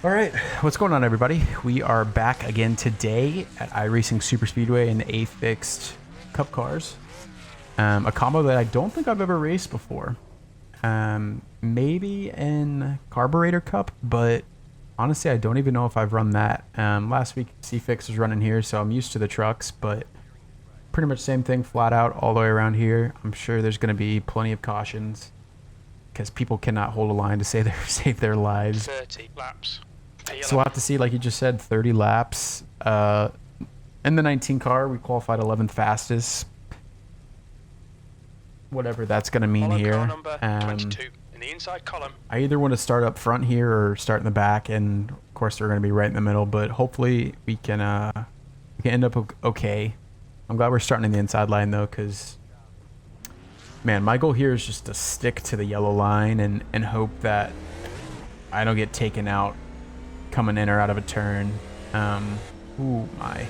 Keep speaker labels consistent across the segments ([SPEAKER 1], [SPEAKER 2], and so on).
[SPEAKER 1] All right, what's going on, everybody? We are back again today at iRacing Superspeedway in the A-Fixed Cup cars. A combo that I don't think I've ever raced before. Maybe in Carburetor Cup, but honestly, I don't even know if I've run that. Last week, C-Fix was running here, so I'm used to the trucks, but pretty much same thing, flat out all the way around here. I'm sure there's going to be plenty of cautions because people cannot hold a line to save their lives.
[SPEAKER 2] 30 laps.
[SPEAKER 1] So we'll have to see, like you just said, 30 laps. In the 19 car, we qualified 11th fastest. Whatever that's going to mean
[SPEAKER 2] Follow
[SPEAKER 1] here.
[SPEAKER 2] car number 22 in the inside column.
[SPEAKER 1] I either want to start up front here or start in the back, and of course they're going to be right in the middle. But hopefully we can end up okay. I'm glad we're starting in the inside line though, because man, my goal here is just to stick to the yellow line and hope that I don't get taken out coming in or out of a turn. Ooh, my.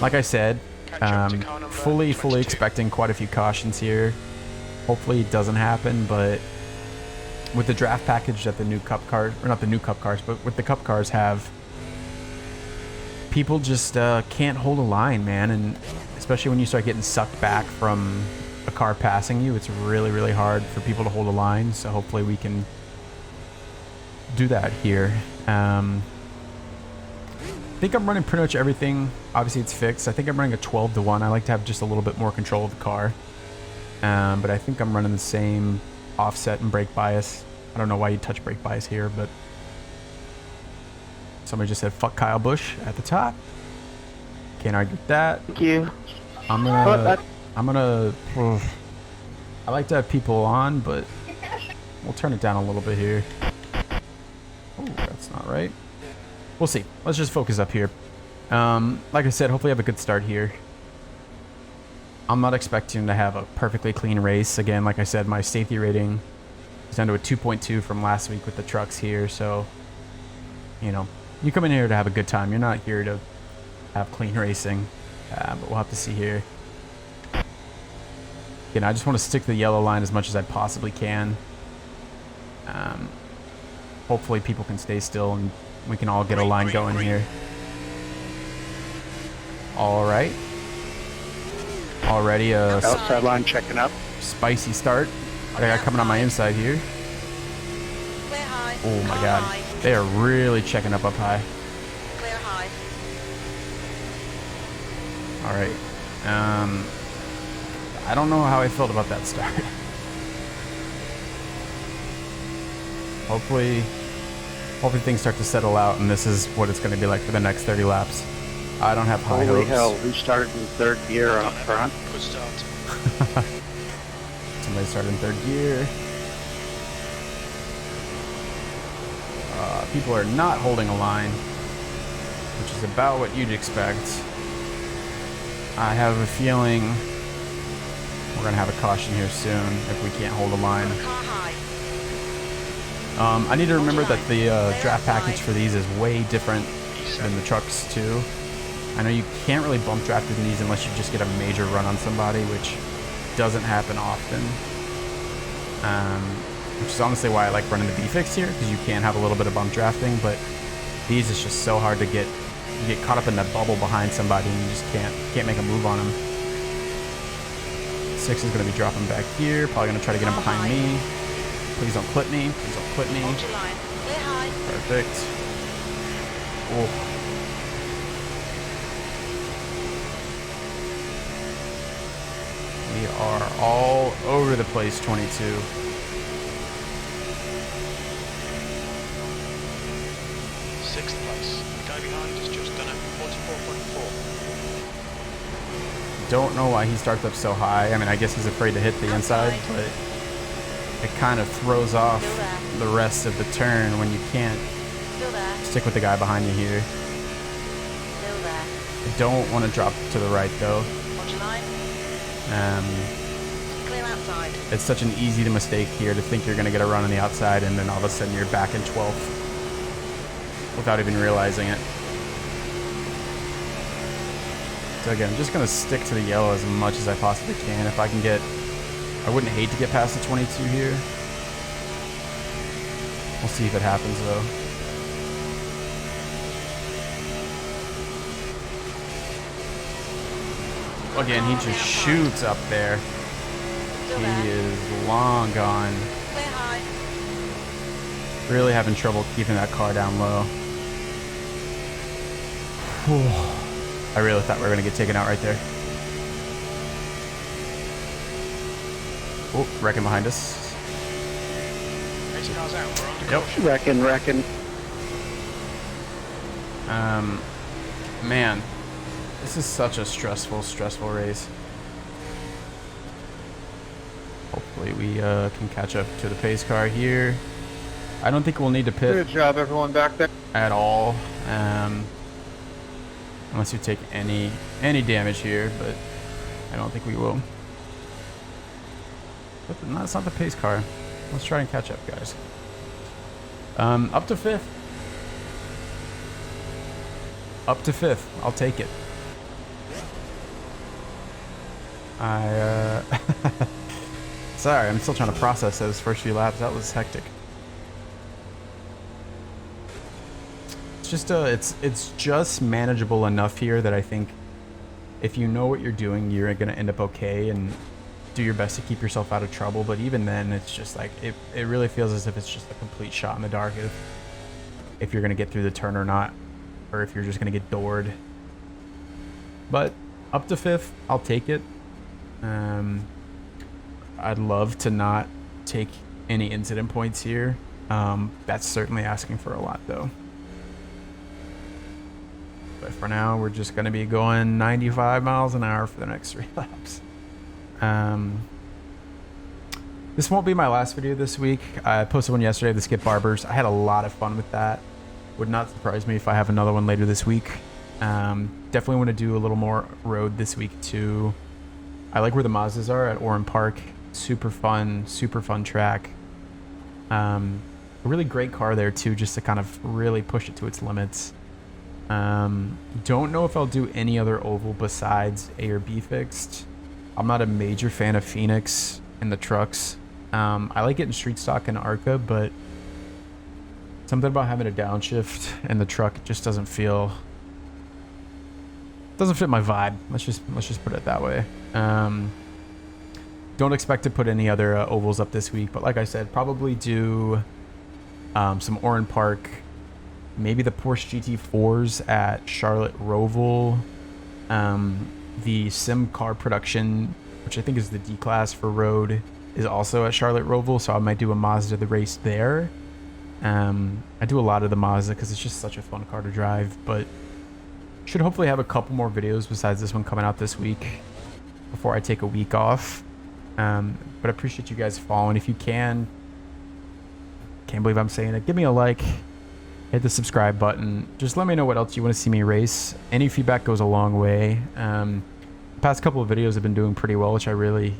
[SPEAKER 1] Like I said, fully expecting quite a few cautions here. Hopefully it doesn't happen, but with the draft package that the new cup cars, or not the new cup cars, but with the cup cars have, people just can't hold a line, man. And especially when you start getting sucked back from a car passing you, it's really hard for people to hold a line. So hopefully we can do that here. I think I'm running pretty much everything. Obviously it's fixed. I think I'm running a 12-to-1. I like to have just a little bit more control of the car. But I think I'm running the same offset and brake bias. I don't know why you touch brake bias here, but somebody just said fuck Kyle Busch at the top. Can't argue with that.
[SPEAKER 3] Thank you.
[SPEAKER 1] I like to have people on, but we'll turn it down a little bit here. Oh, that's not right. We'll see. Let's just focus up here. Like I said, hopefully I have a good start here. I'm not expecting to have a perfectly clean race. Again, like I said, my safety rating is down to a 2.2 from last week with the trucks here. So, you know, you come in here to have a good time. You're not here to have clean racing. But we'll have to see here. Again, I just want to stick to the yellow line as much as I possibly can. Hopefully people can stay still and we can all get a line going here. All right. Already a
[SPEAKER 3] outside line checking up.
[SPEAKER 1] Spicy start. I got coming on my inside here. Oh my god. They are really checking up high.
[SPEAKER 4] Clear high.
[SPEAKER 1] All right. I don't know how I felt about that start. Hopefully things start to settle out and this is what it's going to be like for the next 30 laps. I don't have high
[SPEAKER 3] Holy
[SPEAKER 1] hopes.
[SPEAKER 3] hell, who started in third gear up front?
[SPEAKER 2] Good start.
[SPEAKER 1] Somebody started in third gear. People are not holding a line, which is about what you'd expect. I have a feeling we're going to have a caution here soon if we can't hold a line.
[SPEAKER 4] Car high.
[SPEAKER 1] I need to remember that the draft package for these is way different than the trucks too. I know you can't really bump draft in these unless you just get a major run on somebody, which doesn't happen often. Which is honestly why I like running the B-Fix here, because you can have a little bit of bump drafting, but these is just so hard to get. You get caught up in that bubble behind somebody and you just can't make a move on them. 6 is going to be dropping back here, probably going to try to get him behind me. Please don't clip me. Please don't clip me. Perfect. Oh. We are all over the place, 22.
[SPEAKER 2] Sixth place. The guy behind has just done a 44.4.
[SPEAKER 1] Don't know why he starts up so high. I mean, I guess he's afraid to hit the inside, but it kind of throws off the rest of the turn when you can't stick with the guy behind you here. I don't want to drop to the right though. It's such an easy mistake here to think you're going to get a run on the outside and then all of a sudden you're back in 12th without even realizing it. So again, I'm just going to stick to the yellow as much as I possibly can. If I can get, I wouldn't hate to get past the 22 here. We'll see if it happens though. again, he just shoots up there. He is long gone. Really having trouble keeping that car down low. Whew. I really thought we were going to get taken out right there. Oh, wrecking behind us.
[SPEAKER 2] Race car's out. We're on the
[SPEAKER 1] Yep.
[SPEAKER 2] caution.
[SPEAKER 3] Reckon.
[SPEAKER 1] Man, this is such a stressful race. Hopefully we can catch up to the pace car here. I don't think we'll need to pit
[SPEAKER 3] Good job, everyone back there.
[SPEAKER 1] at all, unless you take any damage here, but I don't think we will. But no, it's not the pace car. Let's try and catch up, guys. Up to 5th. Up to 5th. I'll take it. Sorry, I'm still trying to process those first few laps. That was hectic. It's just it's just manageable enough here that I think if you know what you're doing, you're gonna end up okay and do your best to keep yourself out of trouble. But even then, it's just like it really feels as if it's just a complete shot in the dark if you're gonna get through the turn or not, or if you're just gonna get doored. But up to 5th, I'll take it. I'd love to not take any incident points here. That's certainly asking for a lot, though. But for now, we're just going to be going 95 miles an hour for the next 3 laps. This won't be my last video this week. I posted one yesterday, the Skip Barbers. I had a lot of fun with that. Would not surprise me if I have another one later this week. Definitely want to do a little more road this week, too. I like where the Mazdas are at Oran Park. Super fun track. A really great car there too, just to kind of really push it to its limits. Don't know if I'll do any other oval besides A or B fixed. I'm not a major fan of Phoenix in the trucks. I like it in street stock and ARCA, but something about having a downshift in the truck just doesn't fit my vibe. Let's just put it that way. Don't expect to put any other ovals up this week, but like I said, probably do some Oran Park, maybe the Porsche GT4s at Charlotte Roval, the Sim Car Production, which I think is the D class for road, is also at Charlotte Roval, so I might do a Mazda the race there. I do a lot of the Mazda because it's just such a fun car to drive, but should hopefully have a couple more videos besides this one coming out this week before I take a week off. But I appreciate you guys following. If you can't believe I'm saying it, give me a like, hit the subscribe button. Just let me know what else you want to see me race. Any feedback goes a long way. The past couple of videos have been doing pretty well, which is really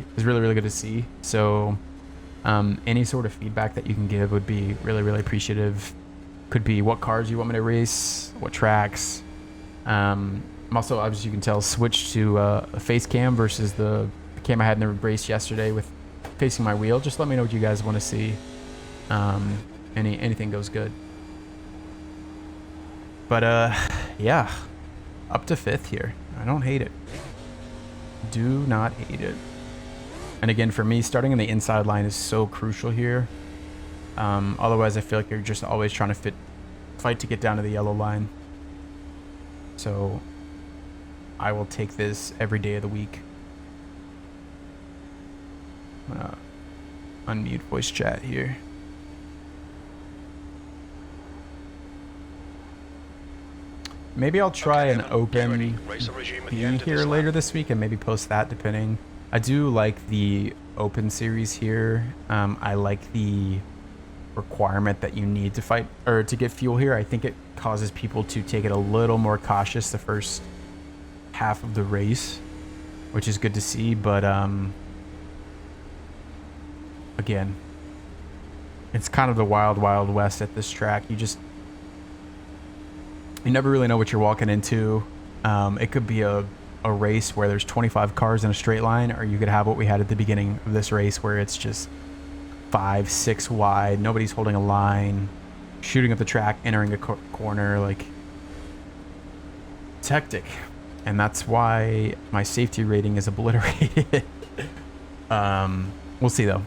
[SPEAKER 1] good to see. So any sort of feedback that you can give would be really appreciative. Could be what cars you want me to race, what tracks. I'm also, as you can tell, switched to a face cam versus the cam I had in the race yesterday with facing my wheel. Just let me know what you guys want to see. Anything goes good. But yeah, up to 5th here. I don't hate it. Do not hate it. And again, for me, starting in the inside line is so crucial here. Otherwise, I feel like you're just always trying to fight to get down to the yellow line. So I will take this every day of the week. I'm gonna unmute voice chat here. Maybe I'll try an open B here later this week and maybe post that depending. I do like the open series here. I like the requirement that you need to fight or to get fuel here. I think it causes people to take it a little more cautious the first half of the race, which is good to see. But again, it's kind of the wild west at this track. You never really know what you're walking into. It could be a race where there's 25 cars in a straight line, or you could have what we had at the beginning of this race where it's just 5, 6 wide, nobody's holding a line, shooting up the track, entering a corner. Like, it's hectic. and that's why my safety rating is obliterated. We'll see though.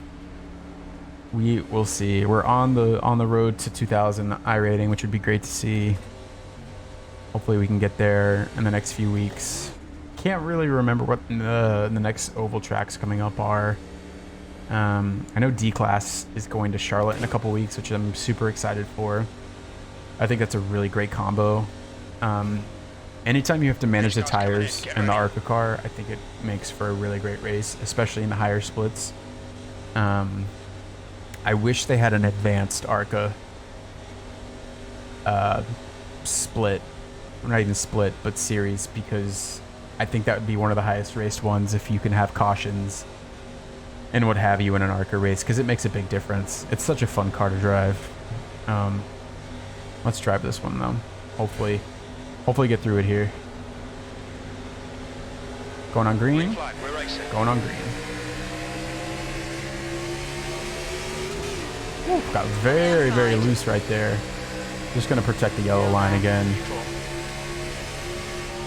[SPEAKER 1] We will see. We're on the road to 2000 iRating, which would be great to see. Hopefully we can get there in the next few weeks. Can't really remember what the next oval tracks coming up are. I know D-Class is going to Charlotte in a couple weeks, which I'm super excited for. I think that's a really great combo. Anytime you have to manage the tires in the ARCA car, I think it makes for a really great race, especially in the higher splits. I wish they had an advanced ARCA split, not even split, but series, because I think that would be one of the highest raced ones if you can have cautions and what have you in an ARCA race, because it makes a big difference. It's such a fun car to drive. Let's drive this one though. Hopefully get through it here. Going on green. Going on green. Ooh, got very, very loose right there. Just gonna protect the yellow line again.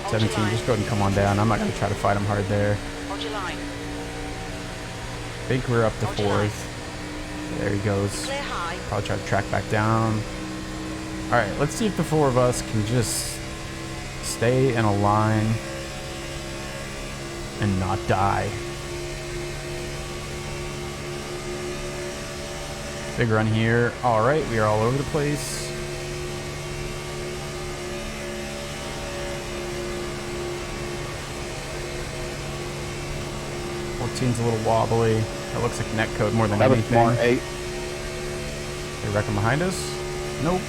[SPEAKER 1] 17, just go ahead and come on down. I'm not gonna try to fight him hard there. I think we're up to 4th. There he goes. Probably try to track back down. All right, let's see if the 4 of us can just stay in a line and not die. Big run here. All right, we are all over the place. Team's a little wobbly. That looks like netcode more than anything.
[SPEAKER 3] More 8.
[SPEAKER 1] They reckon behind us? Nope.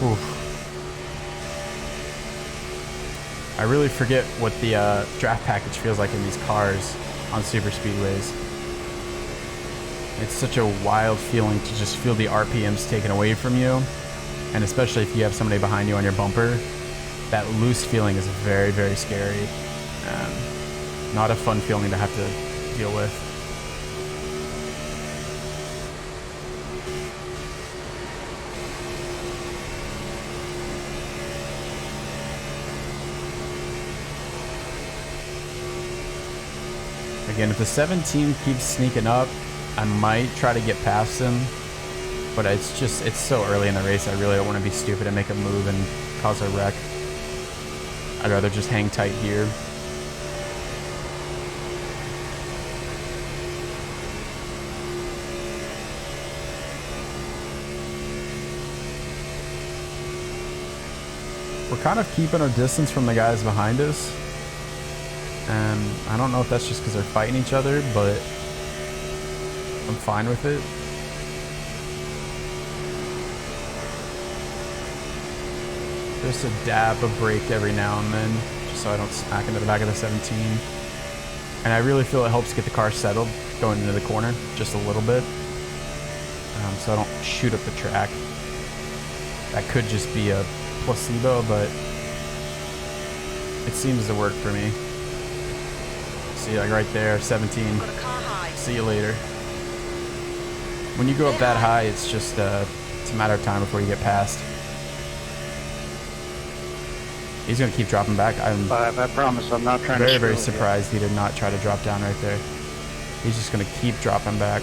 [SPEAKER 1] Oof. I really forget what the draft package feels like in these cars on Superspeedways. It's such a wild feeling to just feel the RPMs taken away from you, and especially if you have somebody behind you on your bumper. That loose feeling is very, very scary. Not a fun feeling to have to deal with. Again, if the 17 keeps sneaking up, I might try to get past him. But it's so early in the race, I really don't want to be stupid and make a move and cause a wreck. I'd rather just hang tight here. We're kind of keeping our distance from the guys behind us. And I don't know if that's just because they're fighting each other, but I'm fine with it. Just a dab of brake every now and then, just so I don't smack into the back of the 17. And I really feel it helps get the car settled going into the corner just a little bit, so I don't shoot up the track. That could just be a placebo, but it seems to work for me. See, like right there, 17. See you later. When you go up that high, it's just it's a matter of time before you get past. He's going to keep dropping back. I'm
[SPEAKER 3] 5, I promise I'm not trying to
[SPEAKER 1] very, very surprised he did not try to drop down right there. He's just going to keep dropping back.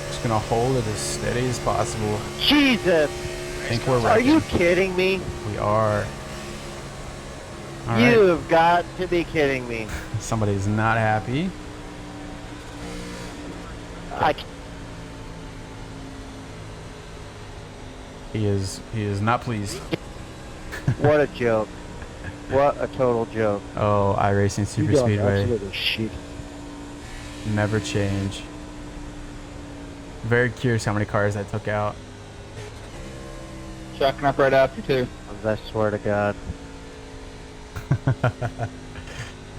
[SPEAKER 1] Just going to hold it as steady as possible.
[SPEAKER 3] Jesus!
[SPEAKER 1] I think we're
[SPEAKER 3] Are
[SPEAKER 1] wrecking.
[SPEAKER 3] you kidding me?
[SPEAKER 1] We are. All
[SPEAKER 3] You
[SPEAKER 1] right.
[SPEAKER 3] have got to be kidding me.
[SPEAKER 1] Somebody's not happy. He is not pleased.
[SPEAKER 3] What a joke. What a total joke.
[SPEAKER 1] Oh, iRacing Superspeedway.
[SPEAKER 3] Absolutely shit.
[SPEAKER 1] Never change. Very curious how many cars that took out.
[SPEAKER 4] Shocking up right after too.
[SPEAKER 3] I swear to God.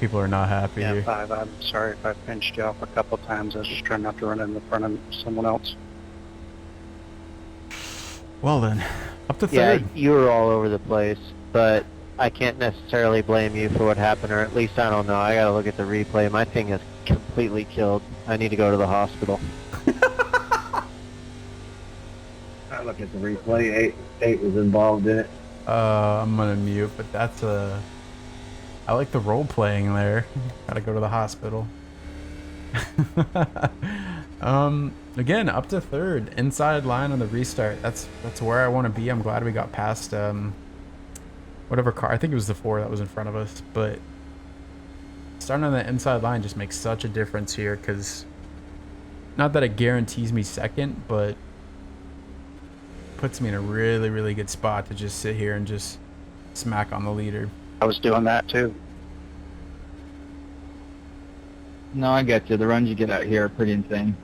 [SPEAKER 1] People are not happy
[SPEAKER 3] Yeah,
[SPEAKER 1] here.
[SPEAKER 3] 5, I'm sorry if I pinched you off a couple times. I was just trying not to run in the front of someone else.
[SPEAKER 1] Well then, up to
[SPEAKER 3] Yeah,
[SPEAKER 1] third.
[SPEAKER 3] you were all over the place, but
[SPEAKER 4] I can't necessarily blame you for what happened, or at least I don't know. I gotta look at the replay. My thing is completely killed. I need to go to the hospital.
[SPEAKER 5] I look at the replay. Eight was involved in it.
[SPEAKER 1] I'm gonna mute, but that's I like the role playing there. Gotta go to the hospital. Again, up to third, inside line on the restart. That's where I want to be. I'm glad we got past whatever car. I think it was the 4 that was in front of us, but starting on the inside line just makes such a difference here, because not that it guarantees me second, but puts me in a really, really good spot to just sit here and just smack on the leader.
[SPEAKER 3] I was doing that too.
[SPEAKER 6] No, I get you. The runs you get out here are pretty insane.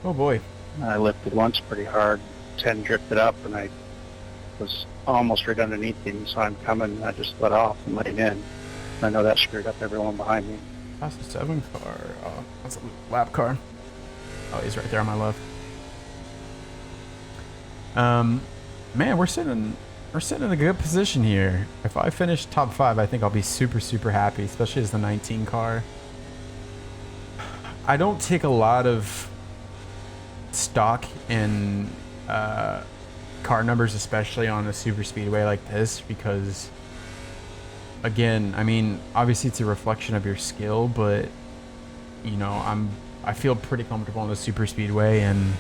[SPEAKER 1] Oh boy.
[SPEAKER 3] I lifted once pretty hard, 10 drifted up, and I was almost right underneath him, so I'm coming, and I just let off and let him in. I know that screwed up everyone behind me.
[SPEAKER 1] That's a 7 car. Oh, that's a lap car. Oh, he's right there on my left. Man, we're sitting in a good position here. If I finish top 5, I think I'll be super, super happy, especially as the 19 car. I don't take a lot of stock in car numbers, especially on a super speedway like this, because again, I mean, obviously it's a reflection of your skill, but you know, I feel pretty comfortable on the super speedway, and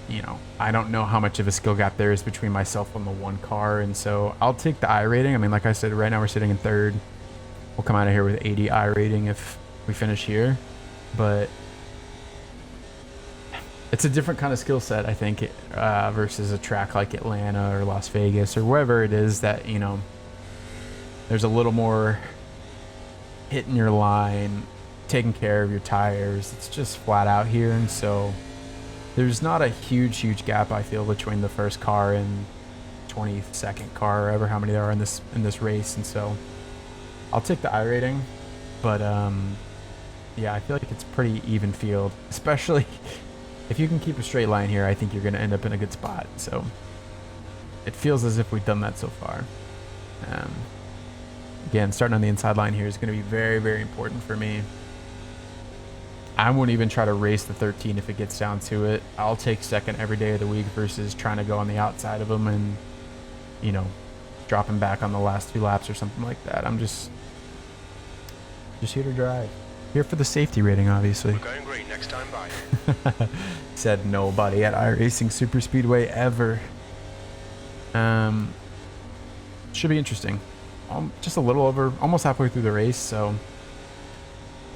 [SPEAKER 1] you know, I don't know how much of a skill gap there is between myself and the one car, and so I'll take the I rating. I mean, like I said, right now we're sitting in third. We'll come out of here with 80 I rating if we finish here, but it's a different kind of skill set, I think, versus a track like Atlanta or Las Vegas or wherever it is that, you know, there's a little more hitting your line, taking care of your tires. It's just flat out here, and so there's not a huge gap, I feel, between the first car and 22nd car, or ever how many there are in this race, and so I'll take the I rating, but yeah, I feel like it's pretty even field, especially if you can keep a straight line here. I think you're going to end up in a good spot, so it feels as if we've done that so far. Again, starting on the inside line here is going to be very, very important for me. I won't even try to race the 13 if it gets down to it. I'll take second every day of the week versus trying to go on the outside of them and, you know, dropping back on the last 2 laps or something like that. I'm just here to drive. Here for the safety rating, obviously.
[SPEAKER 2] We're going green next time by.
[SPEAKER 1] Said nobody at iRacing Superspeedway ever. Should be interesting. Just a little over, almost halfway through the race, so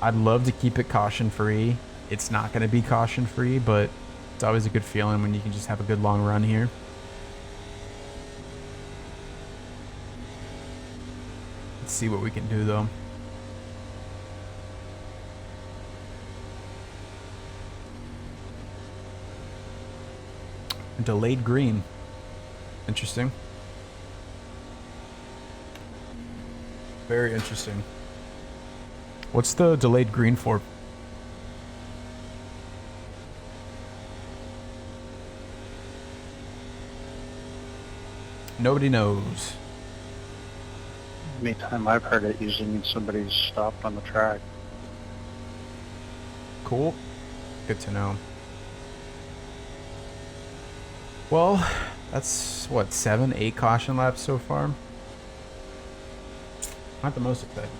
[SPEAKER 1] I'd love to keep it caution free. It's not going to be caution free, but it's always a good feeling when you can just have a good long run here. Let's see what we can do though. Delayed green. Interesting. Very interesting. What's the delayed green for? Nobody knows.
[SPEAKER 3] Anytime I've heard it, usually means somebody's stopped on the track.
[SPEAKER 1] Cool. Good to know. Well, that's what, 7, 8 caution laps so far? Not the most exciting.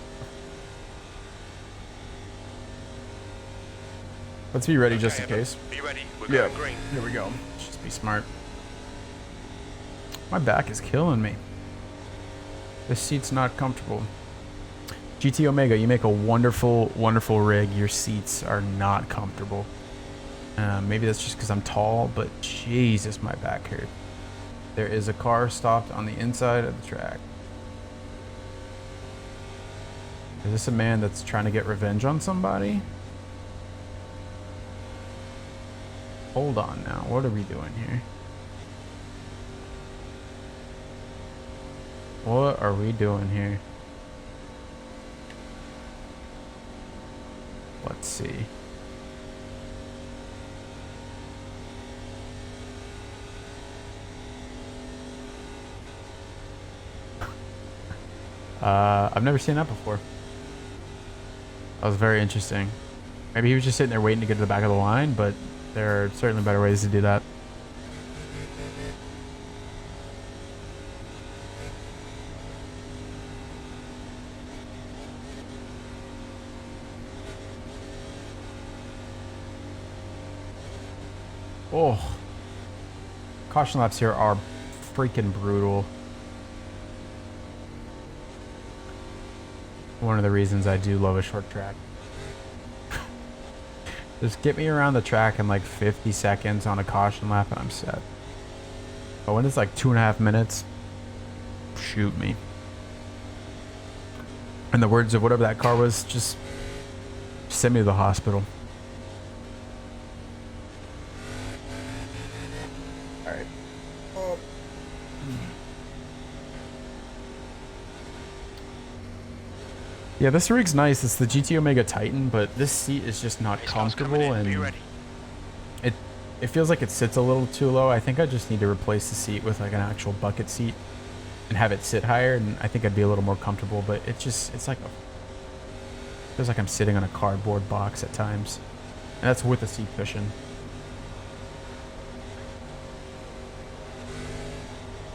[SPEAKER 1] Let's be ready just in case.
[SPEAKER 2] Be ready. We're going green.
[SPEAKER 1] Here we go. Let's just be smart. My back is killing me. This seat's not comfortable. GT Omega, you make a wonderful, wonderful rig. Your seats are not comfortable. Maybe that's just because I'm tall, but Jesus, my back hurt. There is a car stopped on the inside of the track. Is this a man that's trying to get revenge on somebody? Hold on now. What are we doing here? What are we doing here? Let's see. I've never seen that before. That was very interesting. Maybe he was just sitting there waiting to get to the back of the line, but there are certainly better ways to do that. Oh, caution laps here are freaking brutal. One of the reasons I do love a short track. Just get me around the track in like 50 seconds on a caution lap and I'm set. But when it's like 2.5 minutes, shoot me. In the words of whatever that car was, just send me to the hospital. Alright. Yeah, this rig's nice. It's the GT Omega Titan, but this seat is just not comfortable, and it feels like it sits a little too low. I think I just need to replace the seat with like an actual bucket seat and have it sit higher, and I think I'd be a little more comfortable, but it's like feels like I'm sitting on a cardboard box at times. And that's with a seat cushion.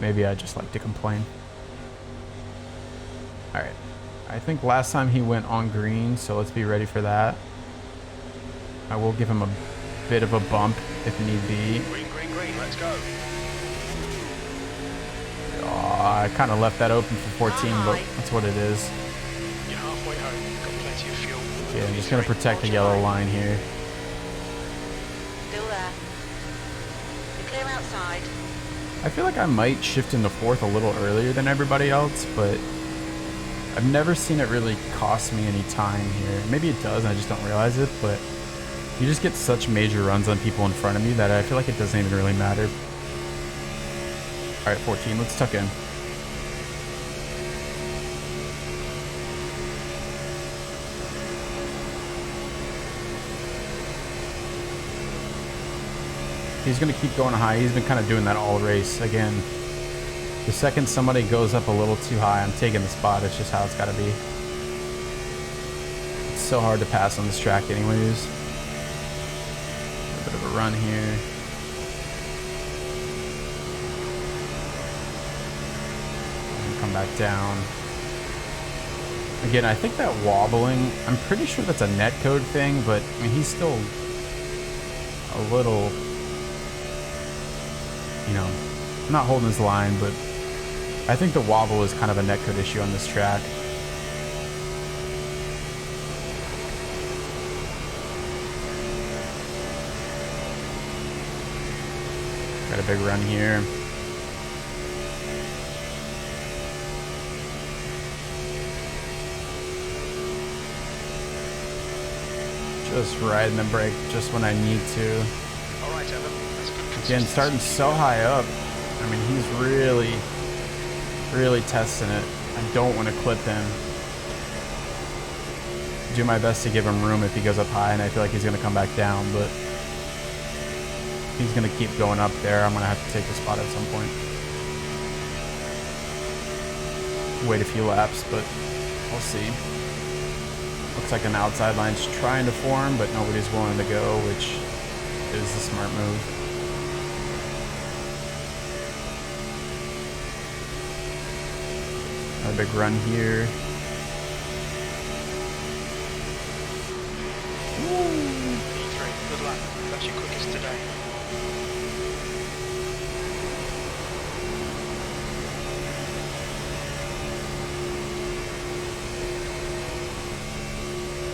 [SPEAKER 1] Maybe I just like to complain. Alright. I think last time he went on green, so let's be ready for that. I will give him a bit of a bump if need be.
[SPEAKER 2] Green, green, green, let's go.
[SPEAKER 1] Oh, I kind of left that open for 14, but that's what it is.
[SPEAKER 2] You're halfway home, got plenty of fuel.
[SPEAKER 1] Yeah, I'm just going to protect the yellow line here.
[SPEAKER 7] Still there. You're clear outside.
[SPEAKER 1] I feel like I might shift into fourth a little earlier than everybody else, but I've never seen it really cost me any time here. Maybe it does and I just don't realize it, but you just get such major runs on people in front of me that I feel like it doesn't even really matter. Alright, 14, let's tuck in. He's going to keep going high. He's been kind of doing that all race. Again, the second somebody goes up a little too high, I'm taking the spot. It's just how it's got to be. It's so hard to pass on this track anyways. A bit of a run here. And come back down. Again, I think that wobbling, I'm pretty sure that's a netcode thing, but I mean, he's still a little, you know, not holding his line, but I think the wobble is kind of a netcode issue on this track. Got a big run here. Just riding the brake just when I need to.
[SPEAKER 2] All right, Evan. That's good.
[SPEAKER 1] Again, starting so high up. I mean, he's really testing it. I don't want to clip him. Do my best to give him room if he goes up high, and I feel like he's going to come back down, but he's going to keep going up there. I'm going to have to take the spot at some point. Wait a few laps, but we'll see. Looks like an outside line's trying to form, but nobody's willing to go, which is the smart move. A big run here.
[SPEAKER 2] P3, good luck. That's your quickest today.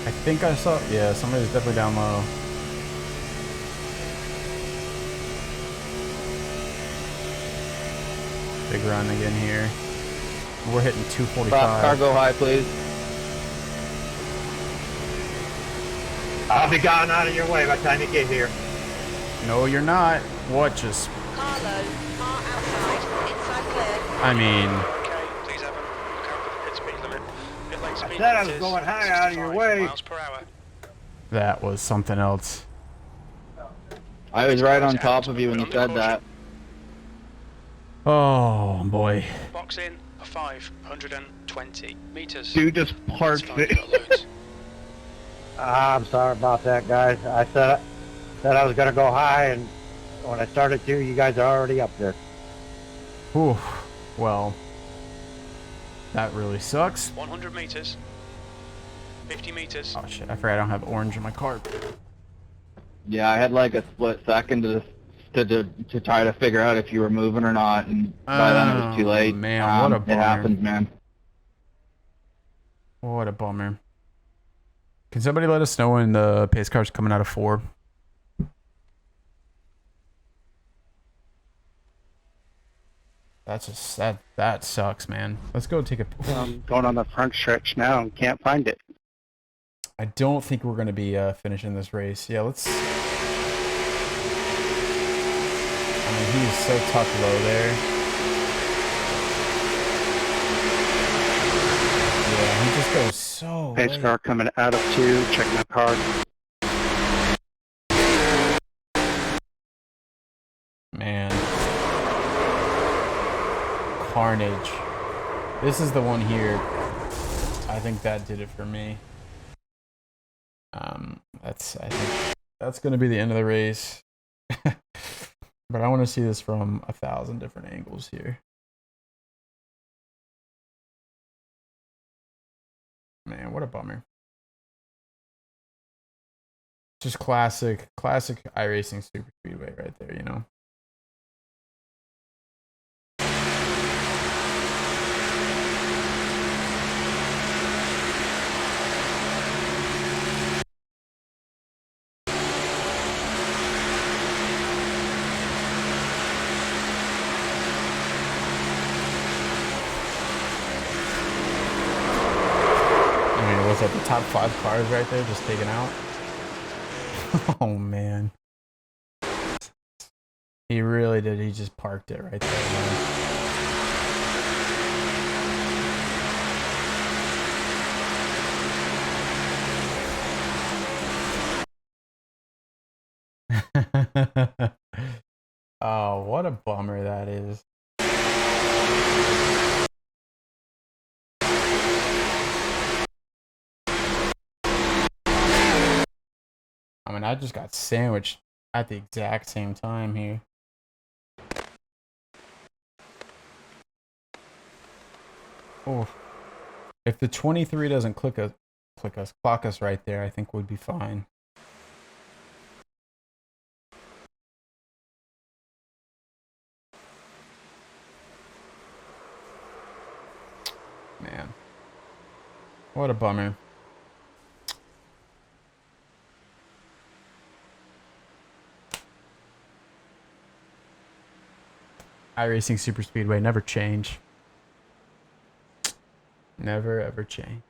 [SPEAKER 1] I think I saw, yeah, somebody's definitely down low. Big run again here. We're hitting 245.
[SPEAKER 6] Car go high, please.
[SPEAKER 5] I'll be gone out of your way by the time you get here.
[SPEAKER 1] No, you're not. What just...
[SPEAKER 7] Car low. Car outside. Inside clear.
[SPEAKER 1] I mean...
[SPEAKER 2] Okay, please, Evan. Look out for the pit speed limit. Pit lane speed
[SPEAKER 5] said I
[SPEAKER 2] limit
[SPEAKER 5] was
[SPEAKER 2] is
[SPEAKER 5] going high out of your
[SPEAKER 2] 65
[SPEAKER 5] way.
[SPEAKER 2] miles per hour.
[SPEAKER 1] That was something else.
[SPEAKER 6] I was right on top of you when you said that.
[SPEAKER 1] Oh, boy.
[SPEAKER 2] Box in. 520 meters.
[SPEAKER 6] Dude just
[SPEAKER 2] That's
[SPEAKER 6] parked
[SPEAKER 2] fine, you
[SPEAKER 6] it.
[SPEAKER 2] got loads.
[SPEAKER 3] I'm sorry about that, guys. I said I was gonna go high, and when I started to, you guys are already up there.
[SPEAKER 1] Whew. Well, that really sucks.
[SPEAKER 2] 100 meters. 50 meters.
[SPEAKER 1] Oh shit, I forgot I don't have orange in my car.
[SPEAKER 6] Yeah, I had like a split second to try to figure out if you were moving or not, and by then it was too late.
[SPEAKER 1] Man, what a bummer.
[SPEAKER 6] It happens, man.
[SPEAKER 1] What a bummer. Can somebody let us know when the pace car's coming out of 4? That's just that sucks, man. Let's go take a.
[SPEAKER 3] I'm going on the front stretch now and can't find it.
[SPEAKER 1] I don't think we're gonna be finishing this race. Yeah, let's. I mean, he is so tough low there. Yeah, he just goes so.
[SPEAKER 3] Pace
[SPEAKER 1] late.
[SPEAKER 3] car coming out of 2. Check my card.
[SPEAKER 1] Man. Carnage. This is the one here. I think that did it for me. I think that's gonna be the end of the race. But I want to see this from 1,000 different angles here. Man, what a bummer. Just classic iRacing Superspeedway right there, you know. Was that the top 5 cars right there just taken out? Oh man. He really did. He just parked it right there, man. Oh, what a bummer that is. I mean, I just got sandwiched at the exact same time here. Oh, if the 23 doesn't clock us right there, I think we'd be fine. Man, what a bummer. iRacing Superspeedway never change. Never ever change.